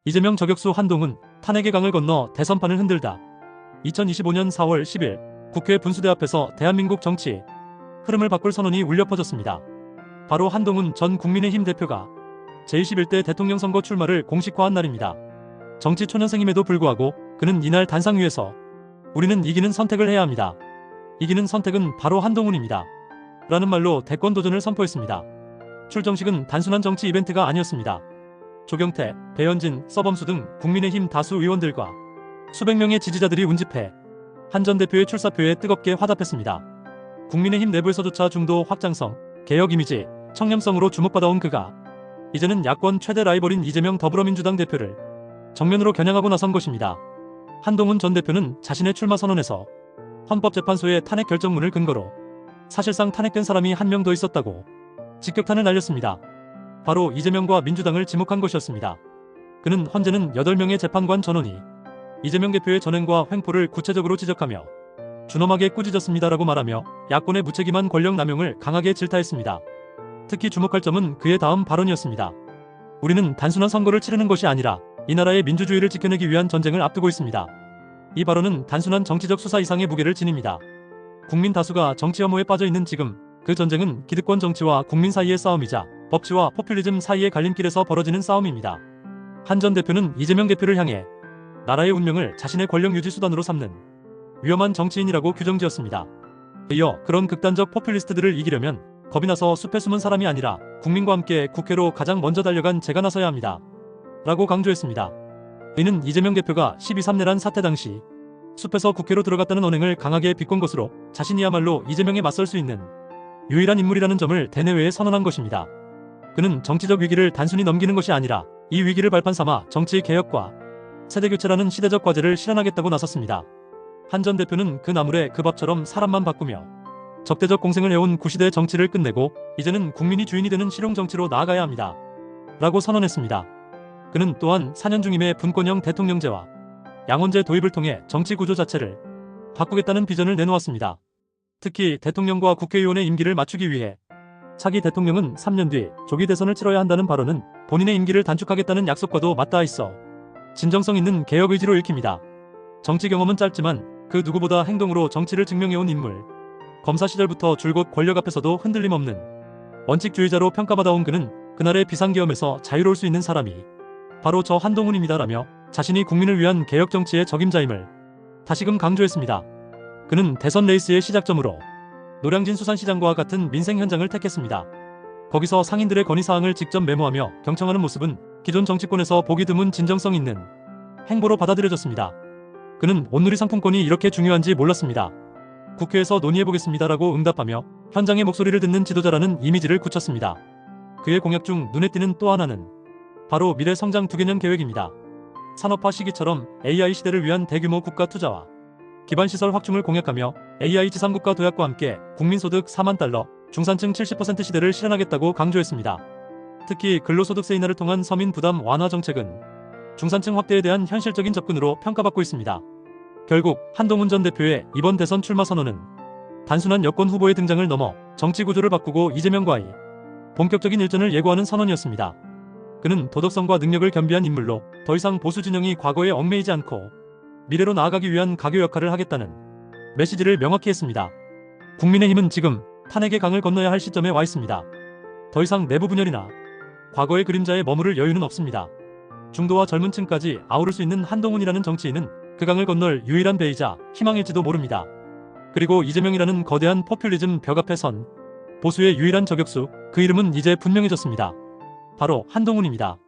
이재명 저격수 한동훈, 탄핵의 강을 건너 대선판을 흔들다. 2025년 4월 10일 국회 분수대 앞에서 대한민국 정치 흐름을 바꿀 선언이 울려 퍼졌습니다. 바로 한동훈 전 국민의힘 대표가 제21대 대통령 선거 출마를 공식화한 날입니다. 정치 초년생임에도 불구하고 그는 이날 단상 위에서 우리는 이기는 선택을 해야 합니다. 이기는 선택은 바로 한동훈입니다. 라는 말로 대권 도전을 선포했습니다. 출정식은 단순한 정치 이벤트가 아니었습니다. 조경태, 배현진, 서범수 등 국민의힘 다수 의원들과 수백 명의 지지자들이 운집해 한 전 대표의 출사표에 뜨겁게 화답했습니다. 국민의힘 내부에서조차 중도 확장성, 개혁 이미지, 청렴성으로 주목받아온 그가 이제는 야권 최대 라이벌인 이재명 더불어민주당 대표를 정면으로 겨냥하고 나선 것입니다. 한동훈 전 대표는 자신의 출마 선언에서 헌법재판소의 탄핵 결정문을 근거로 사실상 탄핵된 사람이 한 명 더 있었다고 직격탄을 날렸습니다. 바로 이재명과 민주당을 지목한 것이었습니다. 그는 헌재는 8명의 재판관 전원이 이재명 대표의 전횡과 횡포를 구체적으로 지적하며 준엄하게 꾸짖었습니다라고 말하며 야권의 무책임한 권력 남용을 강하게 질타했습니다. 특히 주목할 점은 그의 다음 발언이었습니다. 우리는 단순한 선거를 치르는 것이 아니라 이 나라의 민주주의를 지켜내기 위한 전쟁을 앞두고 있습니다. 이 발언은 단순한 정치적 수사 이상의 무게를 지닙니다. 국민 다수가 정치 혐오에 빠져 있는 지금 그 전쟁은 기득권 정치와 국민 사이의 싸움이자 법치와 포퓰리즘 사이의 갈림길에서 벌어지는 싸움입니다. 한 전 대표는 이재명 대표를 향해 나라의 운명을 자신의 권력 유지 수단으로 삼는 위험한 정치인이라고 규정지었습니다. 이어 그런 극단적 포퓰리스트들을 이기려면 겁이 나서 숲에 숨은 사람이 아니라 국민과 함께 국회로 가장 먼저 달려간 제가 나서야 합니다. 라고 강조했습니다. 이는 이재명 대표가 12.3내란 사태 당시 숲에서 국회로 들어갔다는 언행을 강하게 비꼰 것으로 자신이야말로 이재명에 맞설 수 있는 유일한 인물이라는 점을 대내외에 선언한 것입니다. 그는 정치적 위기를 단순히 넘기는 것이 아니라 이 위기를 발판 삼아 정치 개혁과 세대교체라는 시대적 과제를 실현하겠다고 나섰습니다. 한 전 대표는 그 나물에 그 밥처럼 사람만 바꾸며 적대적 공생을 해온 구시대 정치를 끝내고 이제는 국민이 주인이 되는 실용 정치로 나아가야 합니다. 라고 선언했습니다. 그는 또한 4년 중임의 분권형 대통령제와 양원제 도입을 통해 정치 구조 자체를 바꾸겠다는 비전을 내놓았습니다. 특히 대통령과 국회의원의 임기를 맞추기 위해 차기 대통령은 3년 뒤 조기 대선을 치러야 한다는 발언은 본인의 임기를 단축하겠다는 약속과도 맞닿아 있어 진정성 있는 개혁 의지로 읽힙니다. 정치 경험은 짧지만 그 누구보다 행동으로 정치를 증명해온 인물. 검사 시절부터 줄곧 권력 앞에서도 흔들림 없는 원칙주의자로 평가받아온 그는 그날의 비상계엄에서 자유로울 수 있는 사람이 바로 저 한동훈입니다라며 자신이 국민을 위한 개혁 정치의 적임자임을 다시금 강조했습니다. 그는 대선 레이스의 시작점으로 노량진 수산시장과 같은 민생 현장을 택했습니다. 거기서 상인들의 건의사항을 직접 메모하며 경청하는 모습은 기존 정치권에서 보기 드문 진정성 있는 행보로 받아들여졌습니다. 그는 온누리 상품권이 이렇게 중요한지 몰랐습니다. 국회에서 논의해보겠습니다라고 응답하며 현장의 목소리를 듣는 지도자라는 이미지를 굳혔습니다. 그의 공약 중 눈에 띄는 또 하나는 바로 미래 성장 2개년 계획입니다. 산업화 시기처럼 AI 시대를 위한 대규모 국가 투자와 기반시설 확충을 공약하며 AI 지상국가 도약과 함께 국민소득 4만 달러, 중산층 70% 시대를 실현하겠다고 강조했습니다. 특히 근로소득세 인하를 통한 서민 부담 완화 정책은 중산층 확대에 대한 현실적인 접근으로 평가받고 있습니다. 결국 한동훈 전 대표의 이번 대선 출마 선언은 단순한 여권 후보의 등장을 넘어 정치 구조를 바꾸고 이재명과의 본격적인 일전을 예고하는 선언이었습니다. 그는 도덕성과 능력을 겸비한 인물로 더 이상 보수 진영이 과거에 얽매이지 않고 미래로 나아가기 위한 가교 역할을 하겠다는 메시지를 명확히 했습니다. 국민의힘은 지금 탄핵의 강을 건너야 할 시점에 와 있습니다. 더 이상 내부 분열이나 과거의 그림자에 머무를 여유는 없습니다. 중도와 젊은 층까지 아우를 수 있는 한동훈이라는 정치인은 그 강을 건널 유일한 배이자 희망일지도 모릅니다. 그리고 이재명이라는 거대한 포퓰리즘 벽 앞에 선 보수의 유일한 저격수, 그 이름은 이제 분명해졌습니다. 바로 한동훈입니다.